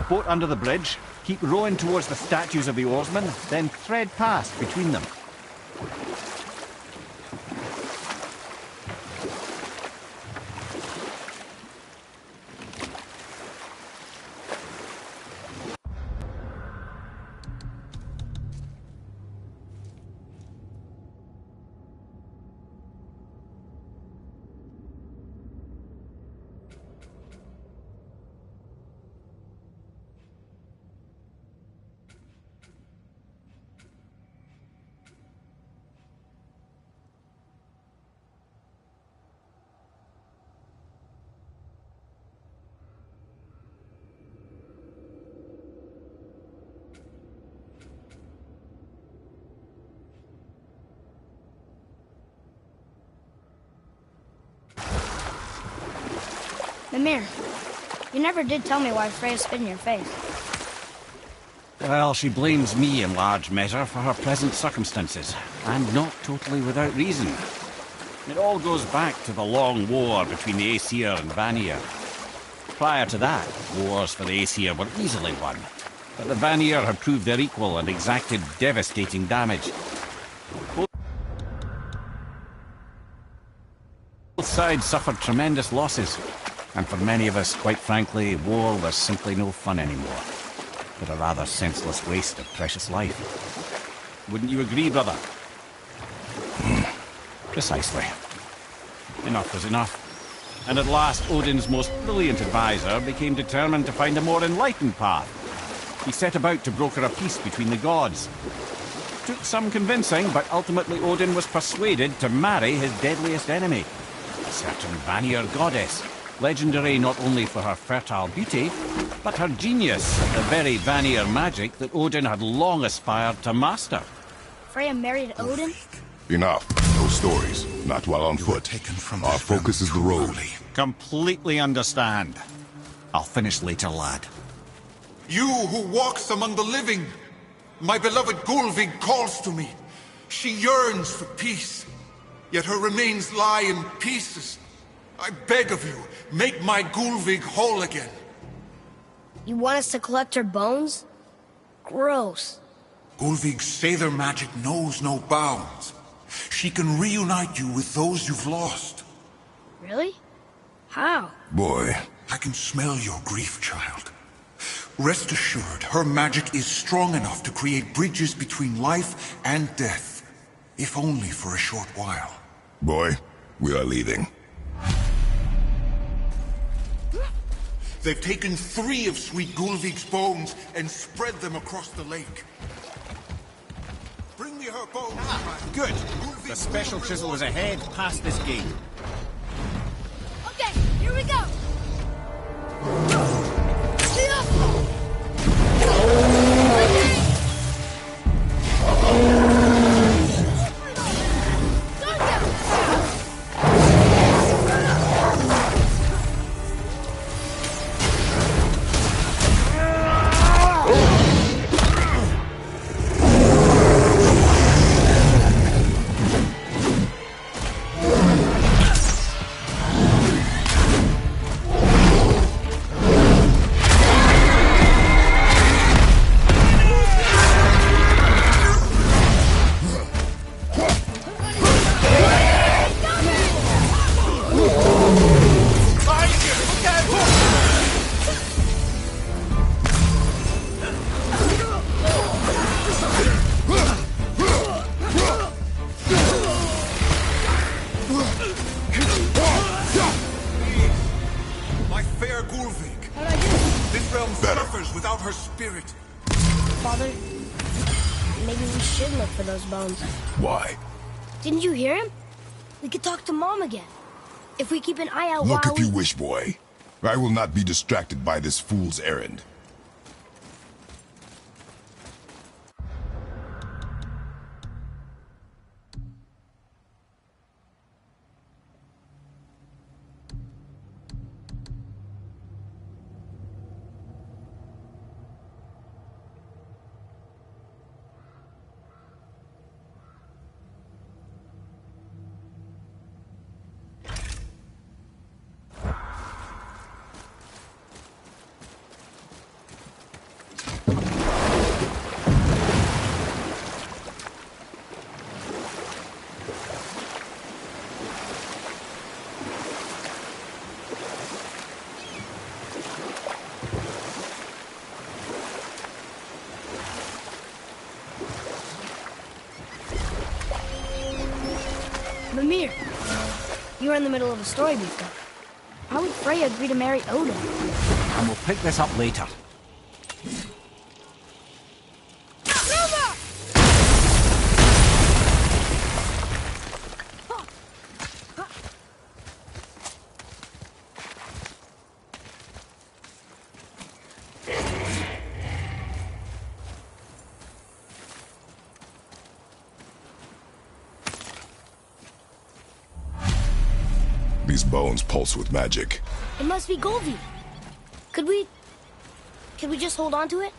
boat under the bridge, keep rowing towards the statues of the oarsmen, then thread past between them. Mimir, you never did tell me why Freya spit in your face. Well, she blames me in large measure for her present circumstances, and not totally without reason. It all goes back to the long war between the Aesir and Vanir. Prior to that, wars for the Aesir were easily won, but the Vanir had proved their equal and exacted devastating damage. Both sides suffered tremendous losses, and for many of us, quite frankly, war was simply no fun anymore, but a rather senseless waste of precious life. Wouldn't you agree, brother? Precisely. Enough was enough. And at last, Odin's most brilliant advisor became determined to find a more enlightened path. He set about to broker a peace between the gods. Took some convincing, but ultimately Odin was persuaded to marry his deadliest enemy, a certain Vanir goddess, legendary not only for her fertile beauty, but her genius at the very Vanir magic that Odin had long aspired to master. Freya married Odin? Enough. No stories. Not while on foot. Our focus is the road. Completely understand. I'll finish later, lad. You who walks among the living, my beloved Gullveig calls to me. She yearns for peace, yet her remains lie in pieces. I beg of you, make my Gullveig whole again. You want us to collect her bones? Gross. Gullveig's Seidr magic knows no bounds. She can reunite you with those you've lost. Really? How? Boy. I can smell your grief, child. Rest assured, her magic is strong enough to create bridges between life and death, if only for a short while. Boy, we are leaving. They've taken 3 of sweet Gullveig's bones and spread them across the lake. Bring me her bones. Good. The special chisel is ahead past this gate. Okay, here we go! Father, maybe we should look for those bones. Why? Didn't you hear him? We could talk to Mom again. If we keep an eye out Look while if you wish, boy. I will not be distracted by this fool's errand. You were in the middle of a story before. How would Freya agree to marry Odin? And we'll pick this up later. These bones pulse with magic. It must be Golvi. Could we just hold on to it?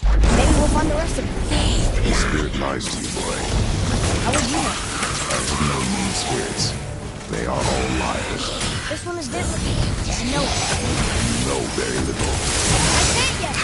Maybe we'll find the rest of it. The spirit lies to you, boy. How would you know? I have known these spirits. They are all liars. This one is different. I know it. You know very little. I can't yet.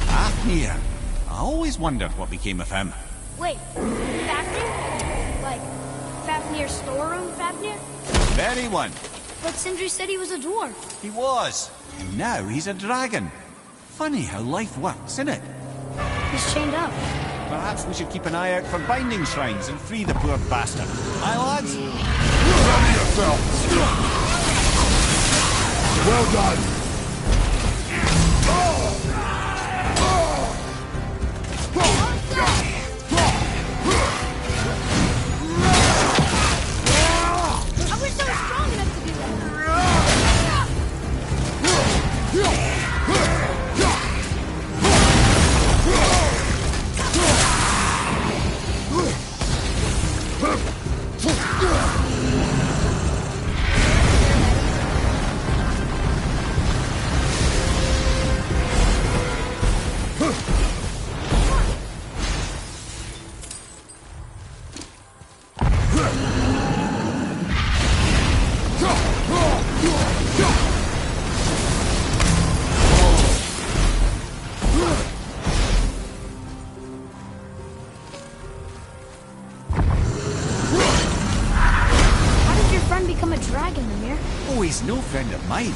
Fafnir. I always wondered what became of him. Wait, Fafnir? Like, Fafnir's storeroom Fafnir? Very one. But Sindri said he was a dwarf. He was. And now he's a dragon. Funny how life works, isn't it? He's chained up. Perhaps we should keep an eye out for binding shrines and free the poor bastard. Aye, lads? Ready yourself! Well done! I wish I was strong enough to do that. Become a dragon, Mimir. Oh, he's no friend of mine.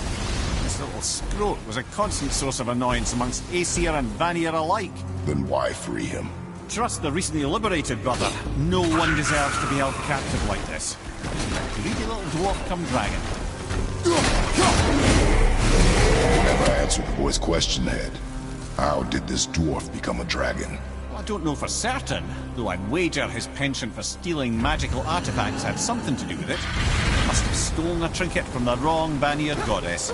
This little scrote was a constant source of annoyance amongst Aesir and Vanir alike. Then why free him? Trust the recently liberated, brother. No one deserves to be held captive like this. Greedy little dwarf come dragon. Never answered the boy's question, Head. How did this dwarf become a dragon? Well, I don't know for certain, though I'd wager his penchant for stealing magical artifacts had something to do with it. Must have stolen a trinket from the wrong Vanir goddess.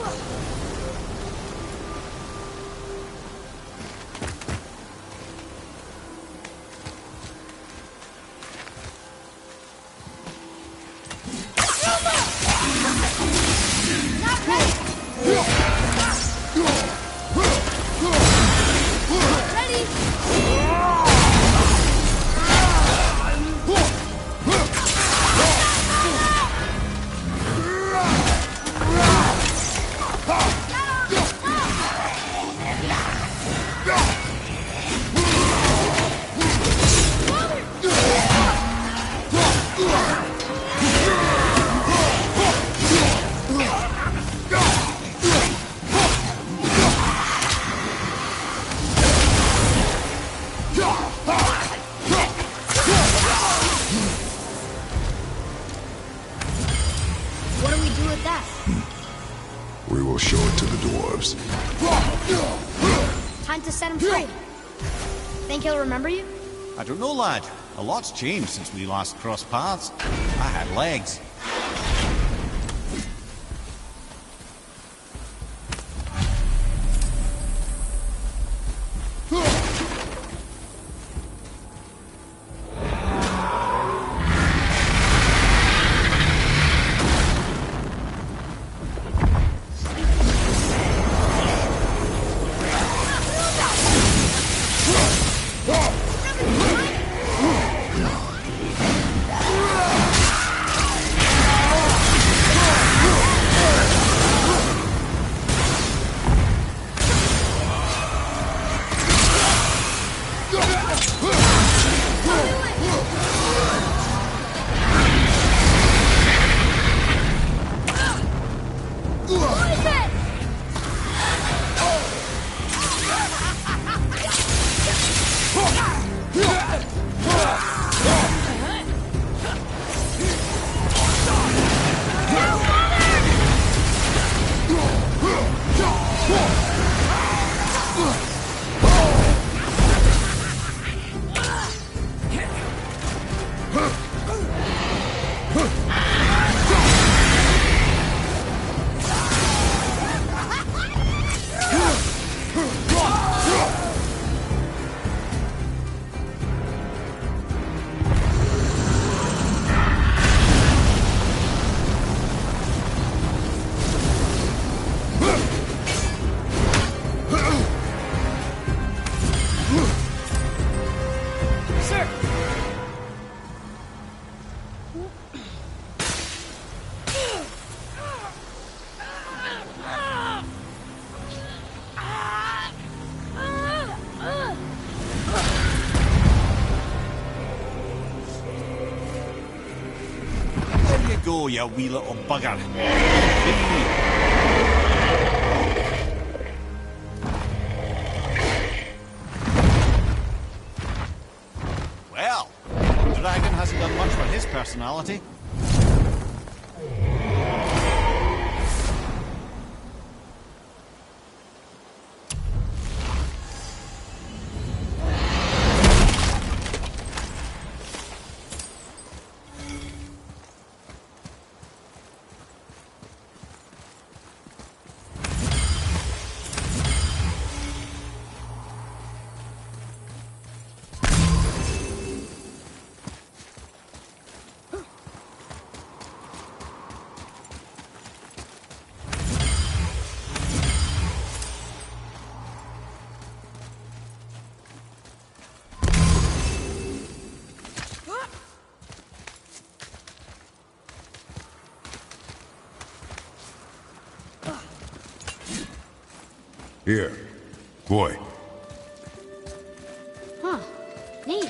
What do we do with that? We will show it to the dwarves. Time to set him free. Think he'll remember you? I don't know, lad. A lot's changed since we last crossed paths. I had legs. Go, you wee little bugger. Well, the dragon hasn't done much for his personality. Here. Boy. Huh. Neat.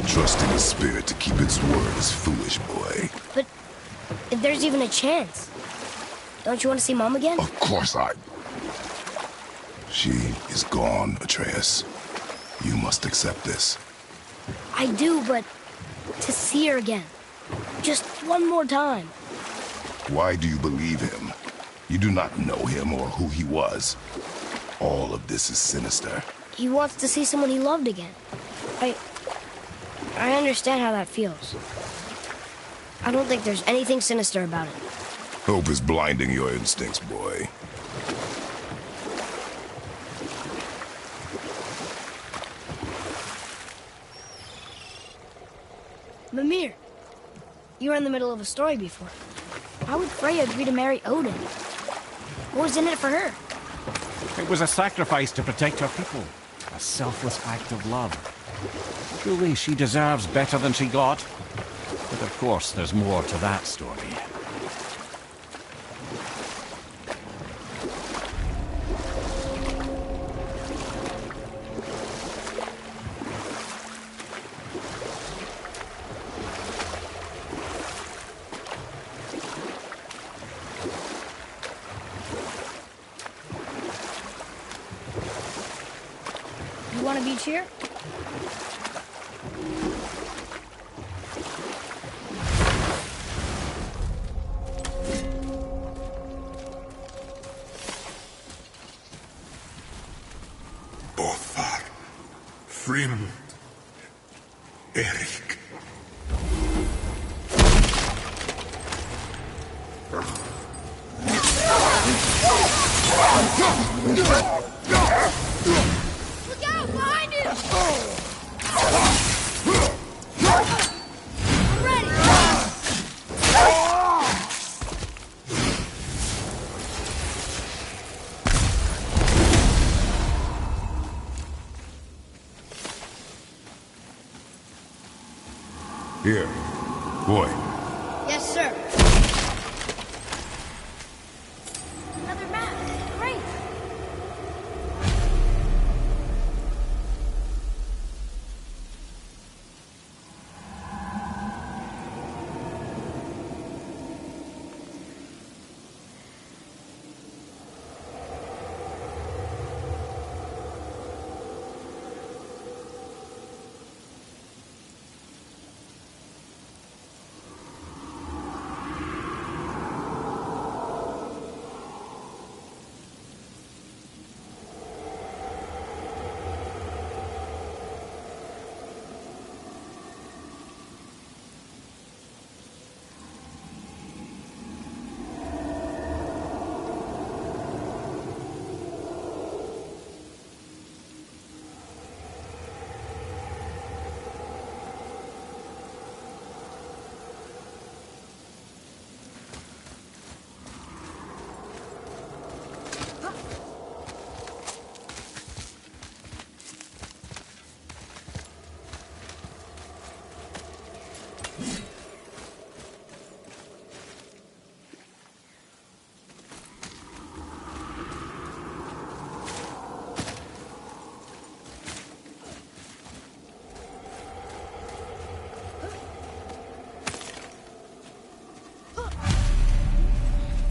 Trusting the spirit to keep its word is foolish, boy. But if there's even a chance, don't you want to see Mom again? Of course I... She is gone, Atreus. You must accept this. I do, but to see her again. Just one more time. Why do you believe him? You do not know him or who he was. All of this is sinister. He wants to see someone he loved again. I understand how that feels. I don't think there's anything sinister about it. Hope is blinding your instincts, boy. Mimir, you were in the middle of a story before. Why would Freya agree to marry Odin? What was in it for her? It was a sacrifice to protect her people. A selfless act of love. Truly, she deserves better than she got. But of course, there's more to that story. You want a beach here? Bothar, Frym, Erik. Look out! Behind you! I'm ready! Here. Boy. Yes, sir. Another map. Great.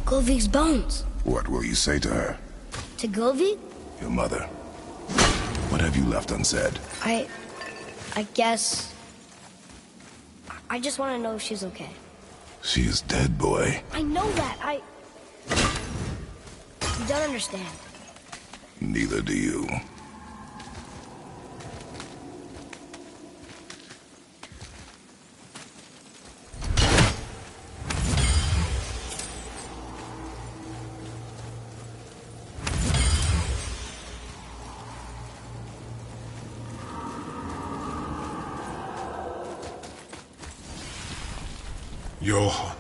Golvik's bones. What will you say to her? To Golvik? Your mother. What have you left unsaid? I guess... I just want to know if she's okay. She is dead, boy. I know that. You don't understand. Neither do you. Johan.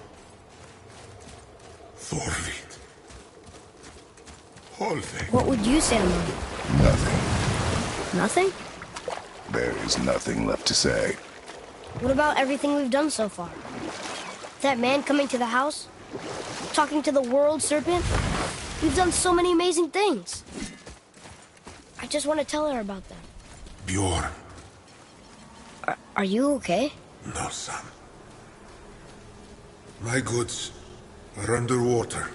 Thorvald. Holvik. What would you say to Mom? Nothing. Nothing? There is nothing left to say. What about everything we've done so far? That man coming to the house? Talking to the world serpent? We've done so many amazing things. I just want to tell her about them. Bjorn. Are you okay? No, son. My goods are underwater.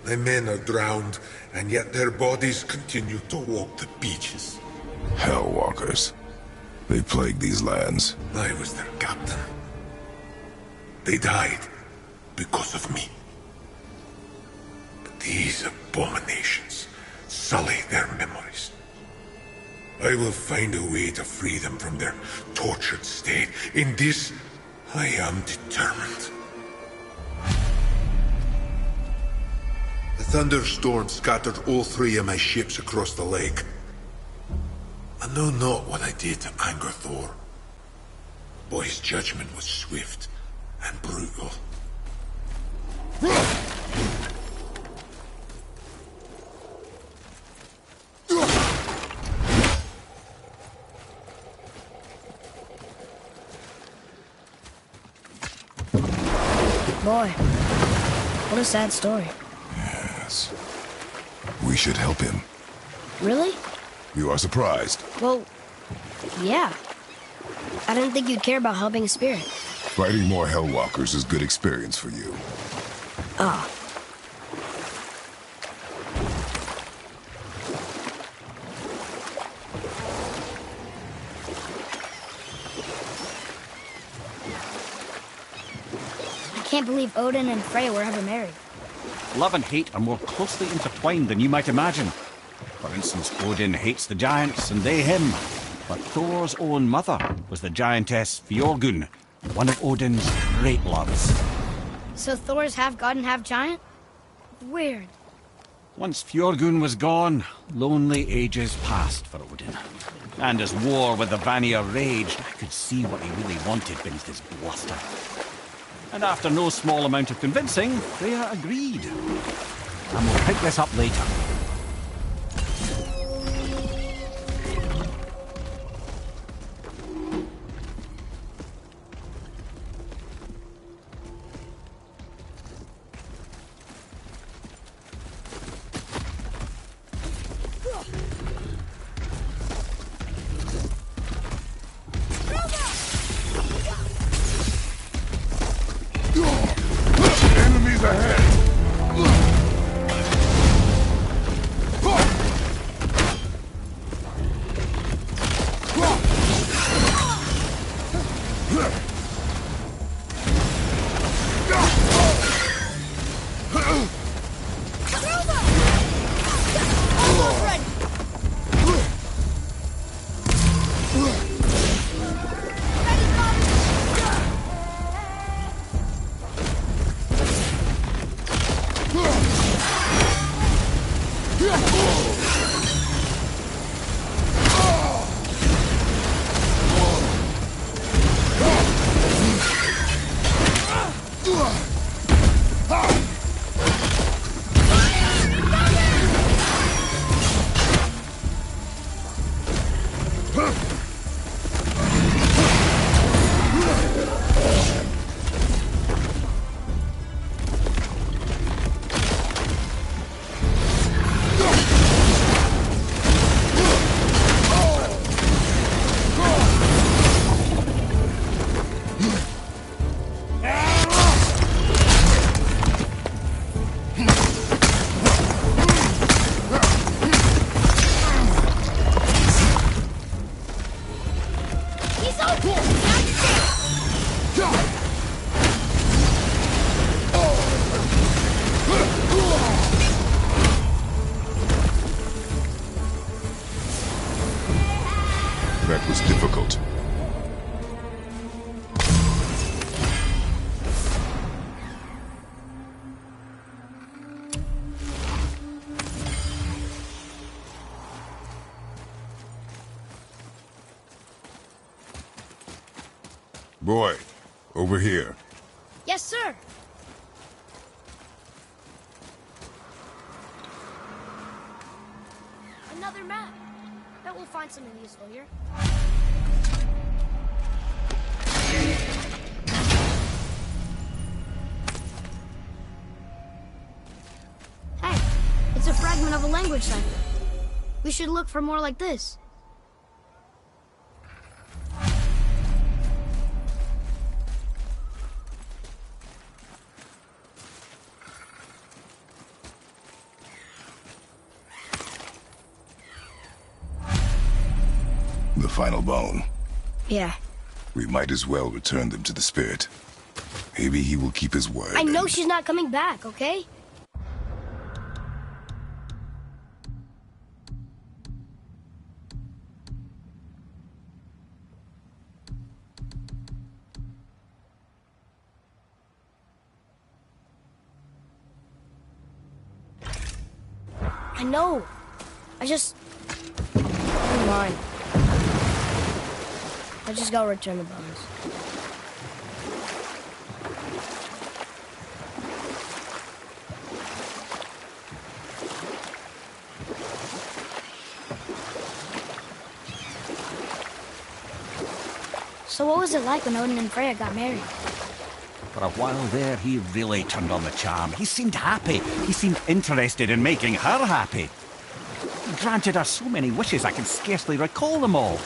My men are drowned, and yet their bodies continue to walk the beaches. Hellwalkers. They plague these lands. I was their captain. They died because of me. But these abominations sully their memories. I will find a way to free them from their tortured state. In this, I am determined. The thunderstorm scattered all 3 of my ships across the lake. I know not what I did to anger Thor. but his judgment was swift and brutal. Boy, what a sad story. Yes. We should help him. Really? You are surprised. Well, yeah. I didn't think you'd care about helping a spirit. Fighting more Hellwalkers is good experience for you. Ah. I can't believe Odin and Freya were ever married. Love and hate are more closely intertwined than you might imagine. For instance, Odin hates the giants and they him. But Thor's own mother was the giantess Fjorgun, one of Odin's great loves. So Thor's half god and half giant? Weird. Once Fjorgun was gone, lonely ages passed for Odin. And as war with the Vanir raged, I could see what he really wanted beneath his bluster. And after no small amount of convincing, Freya agreed. And we'll pick this up later. Enemies ahead! That was difficult. Boy, over here. Yes, sir. Another map. Bet we'll find something useful here. Hey, it's a fragment of a language cipher. We should look for more like this. The final bone. Yeah. We might as well return them to the spirit. Maybe he will keep his word. I know she's not coming back, okay? I know. I just... Never mind. I'll just go return the bones. So what was it like when Odin and Freya got married? For a while there, he really turned on the charm. He seemed happy. He seemed interested in making her happy. He granted her so many wishes I can scarcely recall them all.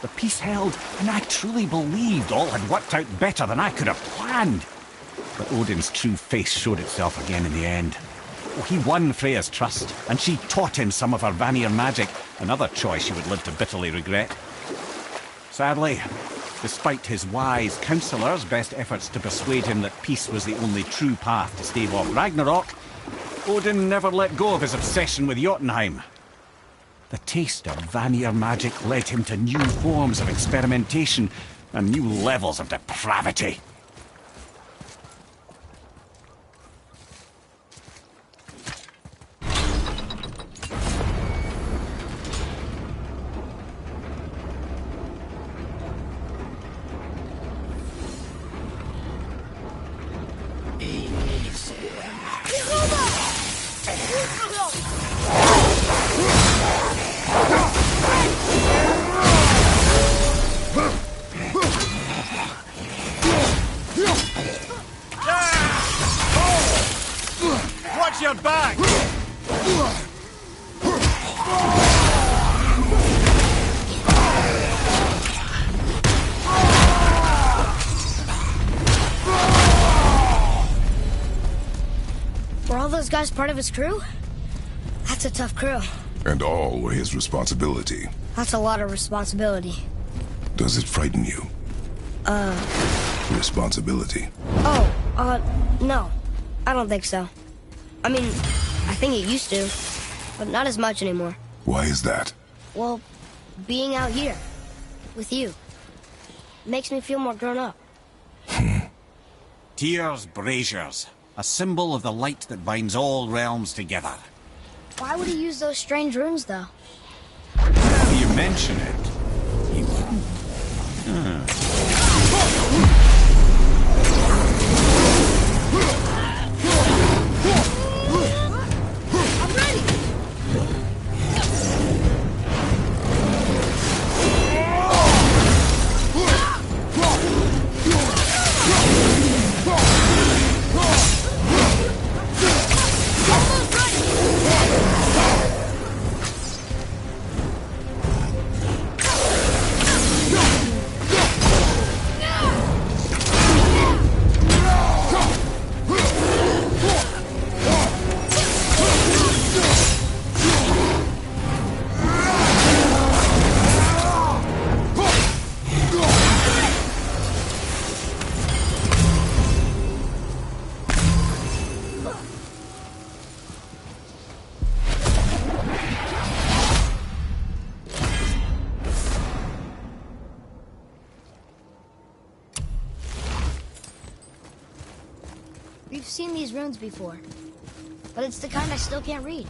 The peace held, and I truly believed all had worked out better than I could have planned. But Odin's true face showed itself again in the end. Oh, he won Freya's trust, and she taught him some of her Vanir magic, another choice he would live to bitterly regret. Sadly, despite his wise counselors' best efforts to persuade him that peace was the only true path to stave off Ragnarok, Odin never let go of his obsession with Jotunheim. The taste of Vanir magic led him to new forms of experimentation and new levels of depravity. Watch your back! Were all those guys part of his crew? That's a tough crew. And all were his responsibility. That's a lot of responsibility. Does it frighten you? Responsibility. No. I don't think so. I mean, I think it used to, but not as much anymore. Why is that? Well, being out here, with you, makes me feel more grown up. Tyr's braziers, a symbol of the light that binds all realms together. Why would he use those strange runes, though? Now you mention it, he wouldn't. I'm ready! We've seen these runes before, but it's the kind I still can't read.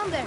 down there.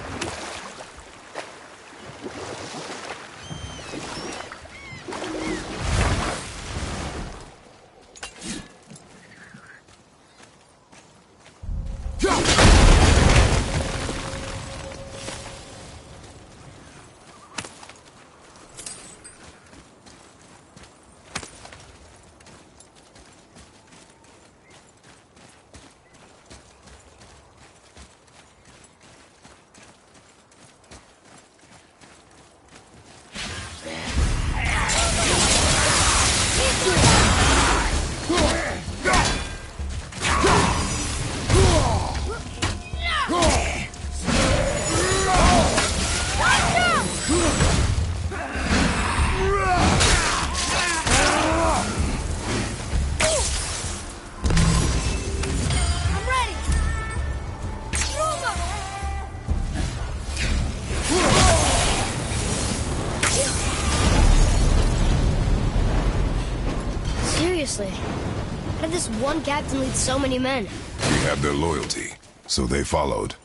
Seriously, how did this one captain lead so many men? He had their loyalty, so they followed.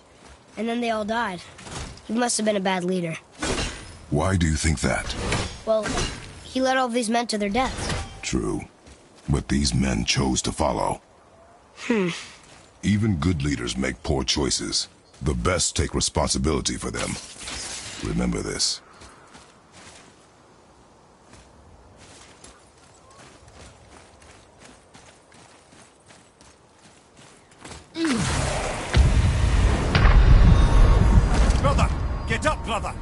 And then they all died. He must have been a bad leader. Why do you think that? Well, he led all of these men to their deaths. True. But these men chose to follow. Even good leaders make poor choices. The best take responsibility for them. Remember this. Brother! Get up, brother!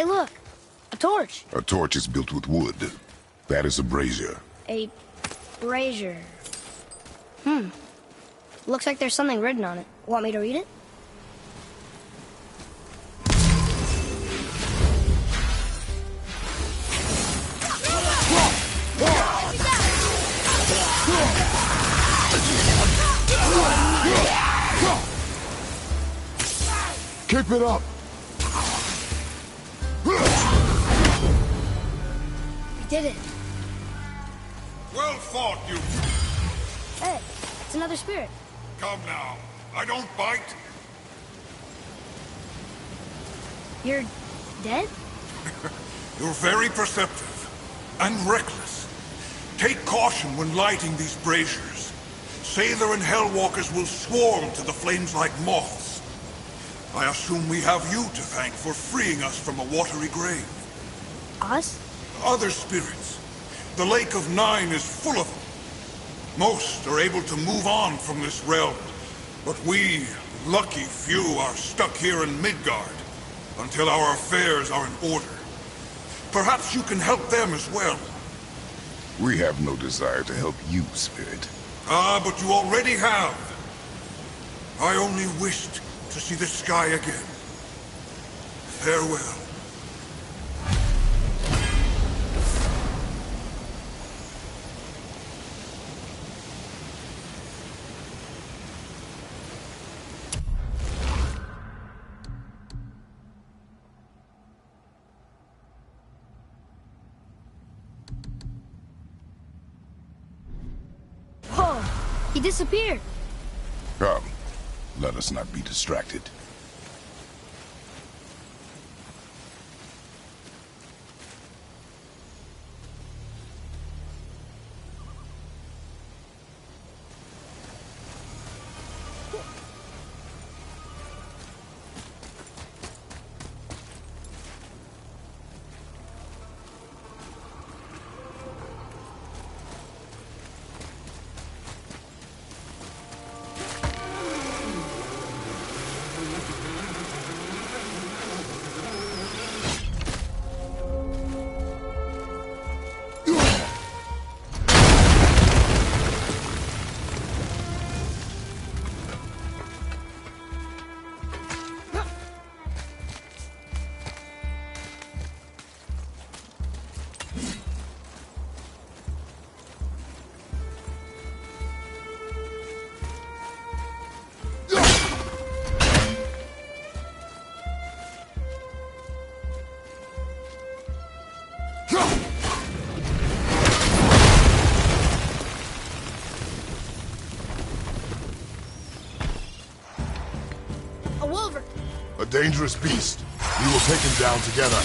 Hey, look! A torch! A torch is built with wood. That is a brazier. A brazier. Looks like there's something written on it. Want me to read it? Keep it up! We did it. Well fought, you. Hey, it's another spirit. Come now. I don't bite. You're dead? You're very perceptive and reckless. Take caution when lighting these braziers. Sailor and Hellwalkers will swarm to the flames like moths. I assume we have you to thank for freeing us from a watery grave. Us? Other spirits. The Lake of Nine is full of them. Most are able to move on from this realm, but we, lucky few, are stuck here in Midgard until our affairs are in order. Perhaps you can help them as well. We have no desire to help you, Spirit. Ah, but you already have. I only wished to see the sky again. Farewell. Whoa! He disappeared. Come, let us not be distracted. A wolver! A dangerous beast. We will take him down together.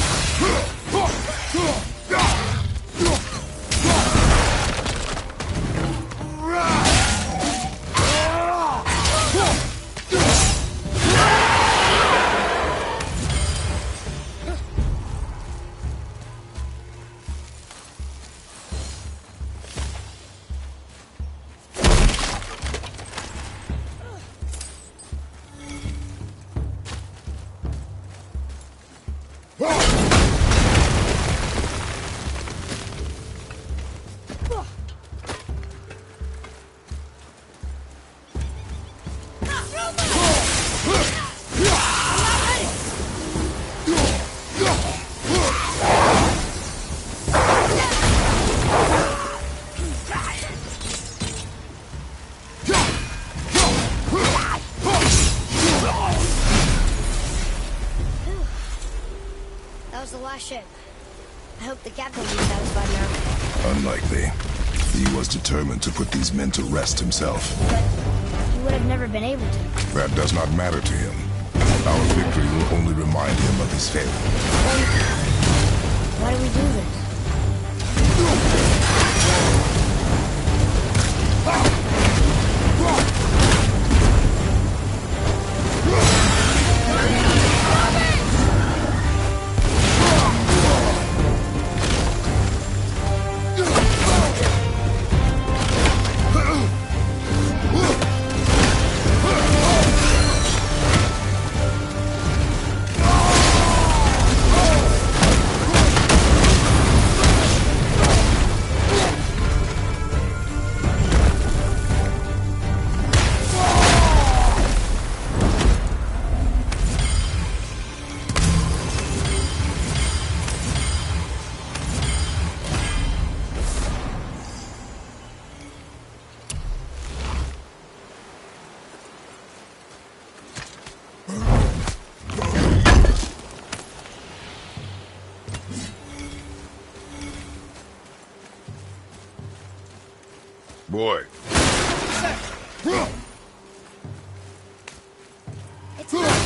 That was the last ship. I hope the captain will be satisfied now. Unlikely. He was determined to put these men to rest himself. But he would have never been able to. That does not matter to him. Our victory will only remind him of his failure. Why do we do this? Boy. It's not.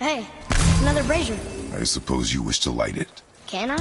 Hey, another brazier. I suppose you wish to light it. Can I?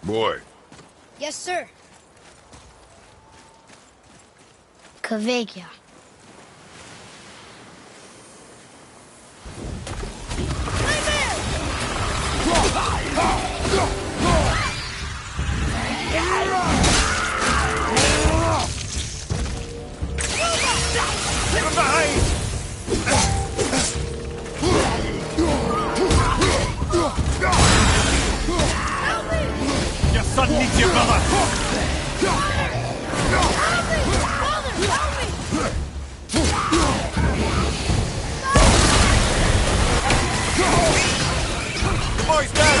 Boy. Yes, sir. Kveikja. From behind! Your son needs your brother! The boy's down!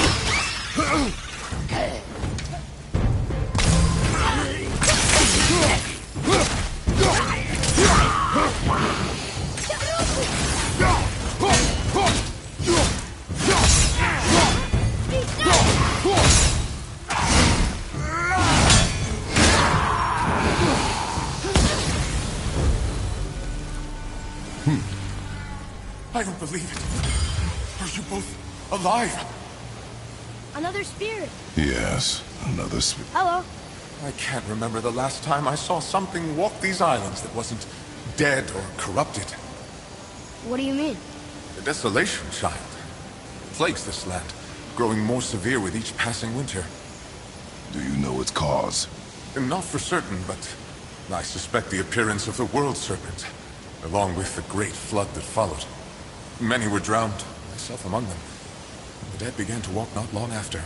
I don't believe it. Are you both alive? Another spirit. Yes, another Hello. I can't remember the last time I saw something walk these islands that wasn't dead or corrupted. What do you mean? The desolation, child. Plagues this land, growing more severe with each passing winter. Do you know its cause? Not for certain, but I suspect the appearance of the World Serpent, along with the great flood that followed. Many were drowned, myself among them. The dead began to walk not long after.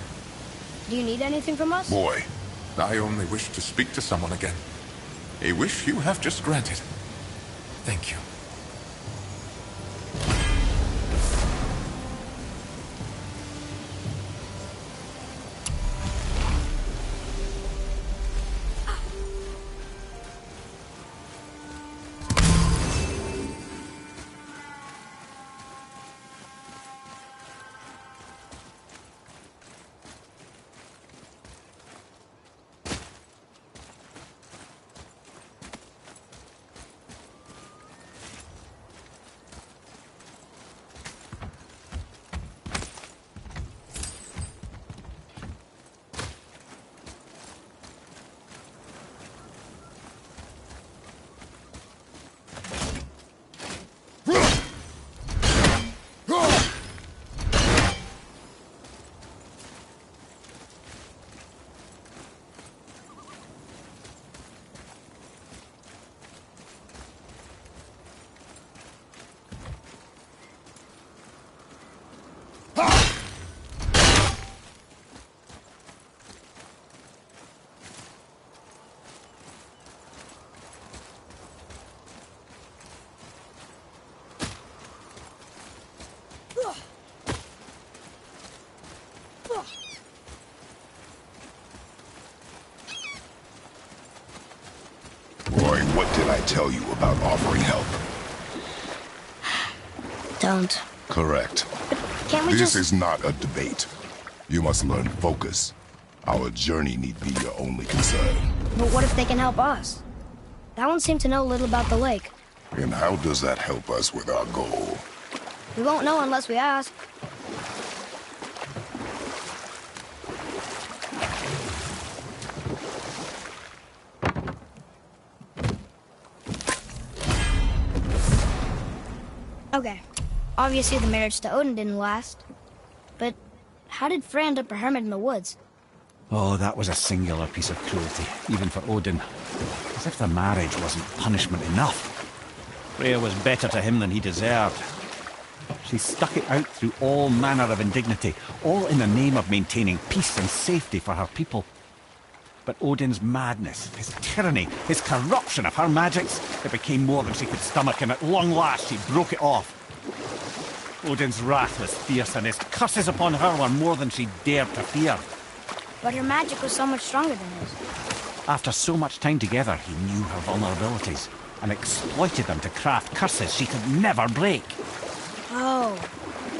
Do you need anything from us? Boy. I only wish to speak to someone again. A wish you have just granted. Thank you. What did I tell you about offering help? Don't. Correct. Can't we This just... is not a debate. You must learn focus. Our journey need be your only concern. But what if they can help us? That one seemed to know a little about the lake. And how does that help us with our goal? We won't know unless we ask. Okay. Obviously the marriage to Odin didn't last. But how did Frey end up a hermit in the woods? Oh, that was a singular piece of cruelty, even for Odin. As if the marriage wasn't punishment enough. Freya was better to him than he deserved. She stuck it out through all manner of indignity, all in the name of maintaining peace and safety for her people. But Odin's madness, his tyranny, his corruption of her magics, it became more than she could stomach, and at long last she broke it off. Odin's wrath was fierce, and his curses upon her were more than she dared to fear. But her magic was so much stronger than his. After so much time together, he knew her vulnerabilities, and exploited them to craft curses she could never break. Oh,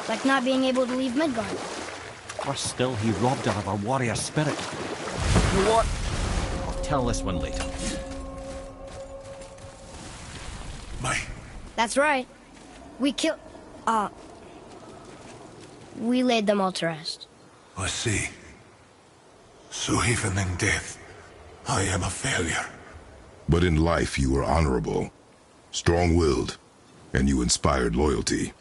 like not being able to leave Midgard. Worse still, he robbed her of her warrior spirit. You know what? I'll tell this one later. That's right. We killed... we laid them all to rest. I see. So even in death, I am a failure. But in life you were honorable, strong-willed, and you inspired loyalty.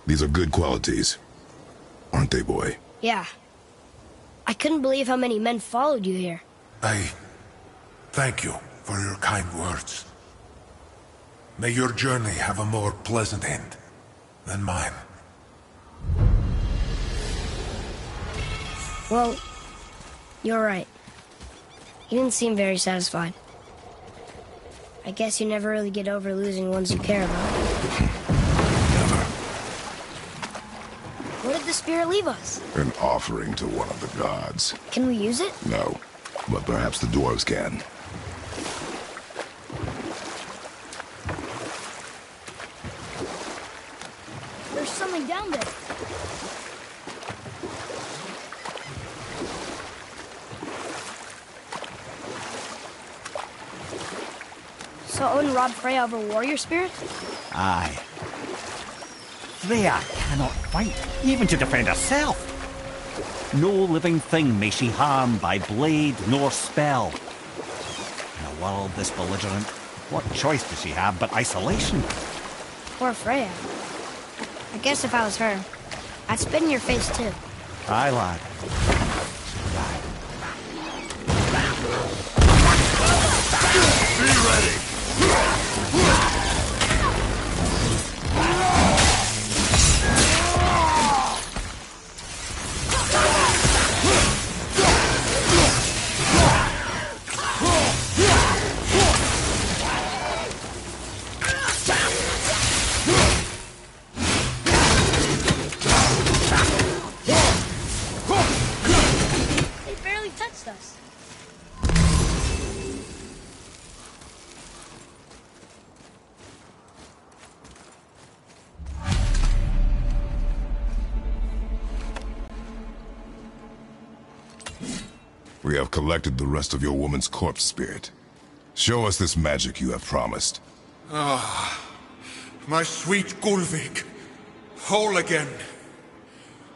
These are good qualities, aren't they, boy? Yeah. I couldn't believe how many men followed you here. I thank you for your kind words. May your journey have a more pleasant end than mine. Well, you're right. You didn't seem very satisfied. I guess you never really get over losing ones you care about. Never. What did the spirit leave us? An offering to one of the gods. Can we use it? No, but perhaps the dwarves can. There's something down there. So Odin robbed Freya of her warrior spirit? Aye. Freya cannot fight, even to defend herself. No living thing may she harm by blade nor spell. In a world this belligerent, what choice does she have but isolation? Poor Freya. I guess if I was her, I'd spit in your face too. Aye, lad. Be ready! They barely touched us. We have collected the rest of your woman's corpse spirit. Show us this magic you have promised. My sweet Gulvig, whole again.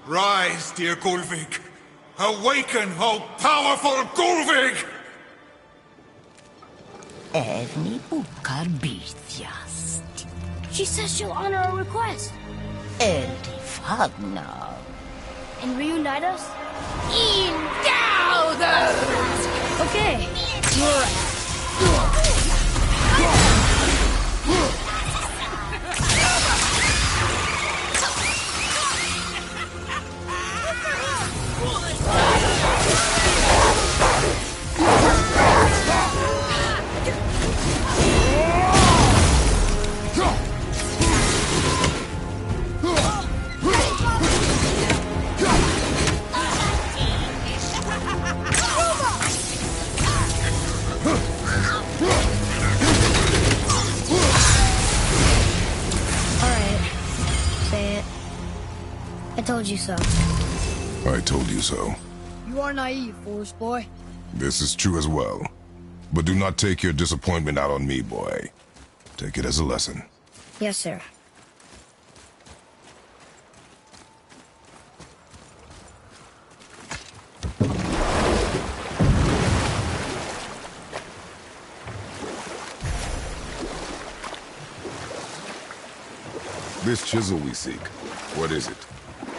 Rise, dear Gulvig. Awaken, O powerful Gulvig! Erni bukar bitjast. She says she'll honor our request Erdi fagnar. and reunite us. Indauder! Okay, you're right. told you so. I told you so. You are naive, Forest Boy. This is true as well. But do not take your disappointment out on me, boy. Take it as a lesson. Yes, sir. This chisel we seek, what is it?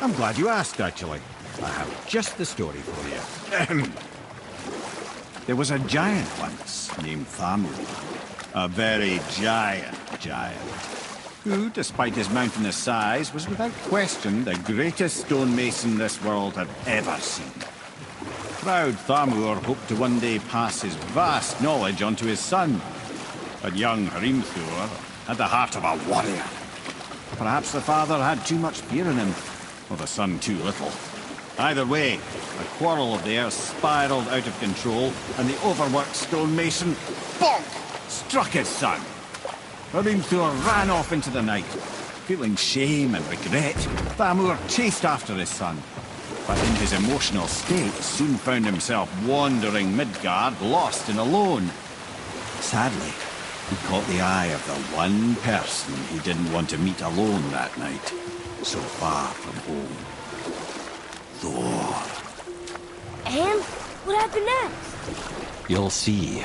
I'm glad you asked, actually. I have just the story for you. There was a giant once named Thamur. A very giant, who, despite his mountainous size, was without question the greatest stonemason this world had ever seen. Proud Thamur hoped to one day pass his vast knowledge on to his son. But young Hrimthur had the heart of a warrior. Perhaps the father had too much fear in him, or the son too little. Either way, a quarrel of theirs spiraled out of control, and the overworked stonemason, bonk, struck his son. Hrimthur ran off into the night. Feeling shame and regret, Thamur chased after his son. But in his emotional state, soon found himself wandering Midgard, lost and alone. Sadly, he caught the eye of the one person he didn't want to meet alone that night, so far from home. Thor. And what happened next? You'll see.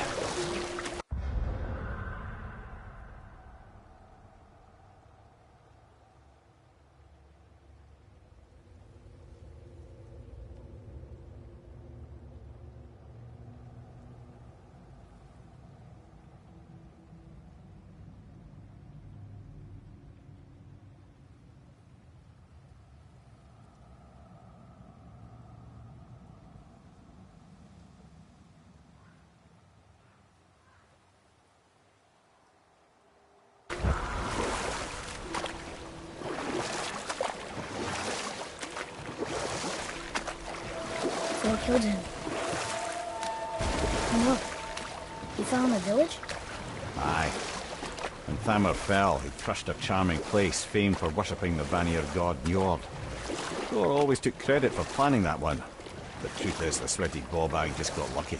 Thor killed him. And look, he fell in the village? Aye. When Thamur fell, he crushed a charming place famed for worshipping the Vanir god Njord. Thor always took credit for planning that one. The truth is, the sweaty ballbag just got lucky.